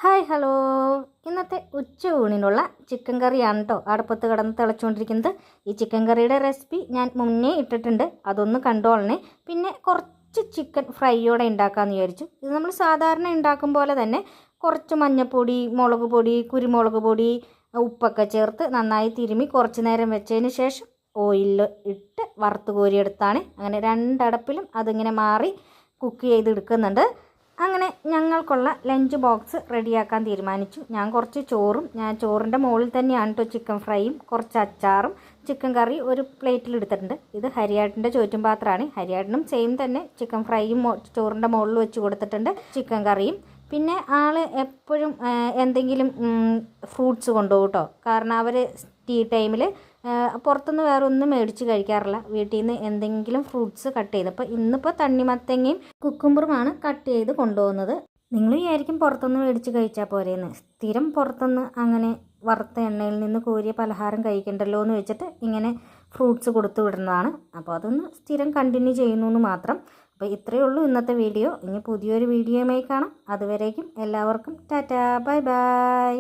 Hi hello, ഇന്നത്തെ ഉച്ചയൂണിനുള്ള chicken കറിയാണ് കേട്ടോ അടുപ്പത്ത് കിടന്ന് തിളച്ചുകൊണ്ടിരിക്കുന്നത്. ഈ ചിക്കൻ കറിയുടെ റെസിപ്പി ഞാൻ മുന്നേ ഇട്ടിട്ടുണ്ട്, അതൊന്ന് കണ്ടോളണേ. പിന്നെ കുറച്ച് ചിക്കൻ ഫ്രൈയോടെ ഉണ്ടാക്കാമെന്ന് വിചാരിച്ചു. ഇത് നമ്മൾ സാധാരണ ഉണ്ടാക്കും പോലെ തന്നെ കുറച്ച് മഞ്ഞൾപ്പൊടി, മുളക് പൊടി, കുരുമുളക് പൊടി, ഉപ്പൊക്കെ ചേർത്ത് നന്നായി തിരുമ്മി കുറച്ച് നേരം വെച്ചതിന് ശേഷം ഓയിലിൽ ഇട്ട് വറുത്ത് കോരിയെടുത്താണ്. അങ്ങനെ രണ്ടടപ്പിലും അതിങ്ങനെ മാറി കുക്ക് ചെയ്തെടുക്കുന്നുണ്ട്. അങ്ങനെ ഞങ്ങൾക്കുള്ള ലഞ്ച് ബോക്സ് റെഡിയാക്കാൻ തീരുമാനിച്ചു. ഞാൻ കുറച്ച് ചോറും, ഞാൻ ചോറിൻ്റെ മുകളിൽ തന്നെയാണ് കേട്ടോ ചിക്കൻ ഫ്രൈയും കുറച്ച് അച്ചാറും ചിക്കൻ കറി ഒരു പ്ലേറ്റിൽ എടുത്തിട്ടുണ്ട്. ഇത് ഹരിയാട്ടിൻ്റെ ചോറ്റും പാത്രമാണ്. ഹരിയാട്ടിനും സെയിം തന്നെ ചിക്കൻ ഫ്രൈയും ചോറിൻ്റെ മുകളിൽ വെച്ച് കൊടുത്തിട്ടുണ്ട്, ചിക്കൻ കറിയും. പിന്നെ ആൾ എപ്പോഴും എന്തെങ്കിലും ഫ്രൂട്ട്സ് കൊണ്ടുപോകും കേട്ടോ. കാരണം അവർ ടീ ടൈമിൽ പുറത്തുനിന്ന് വേറെ ഒന്നും മേടിച്ച് കഴിക്കാറില്ല. വീട്ടിൽ നിന്ന് എന്തെങ്കിലും ഫ്രൂട്ട്സ് കട്ട് ചെയ്ത്, അപ്പോൾ ഇന്നിപ്പോൾ തണ്ണിമത്തങ്ങയും കുക്കുംബറുമാണ് കട്ട് ചെയ്ത് കൊണ്ടുപോകുന്നത്. നിങ്ങൾ വിചാരിക്കും പുറത്തുനിന്ന് മേടിച്ച് കഴിച്ചാൽ പോരെയെന്ന്. സ്ഥിരം പുറത്തുനിന്ന് അങ്ങനെ വറുത്ത എണ്ണയിൽ നിന്ന് കോരിയ പലഹാരം കഴിക്കണ്ടല്ലോ എന്ന് വെച്ചിട്ട് ഇങ്ങനെ ഫ്രൂട്ട്സ് കൊടുത്തു വിടുന്നതാണ്. അപ്പോൾ അതൊന്ന് സ്ഥിരം കണ്ടിന്യൂ ചെയ്യുന്നു എന്ന് മാത്രം. അപ്പോൾ ഇത്രയേ ഉള്ളൂ ഇന്നത്തെ വീഡിയോ. ഇനി പുതിയൊരു വീഡിയോയുമായി കാണാം. അതുവരേക്കും എല്ലാവർക്കും ടാറ്റാ, ബൈ ബൈ.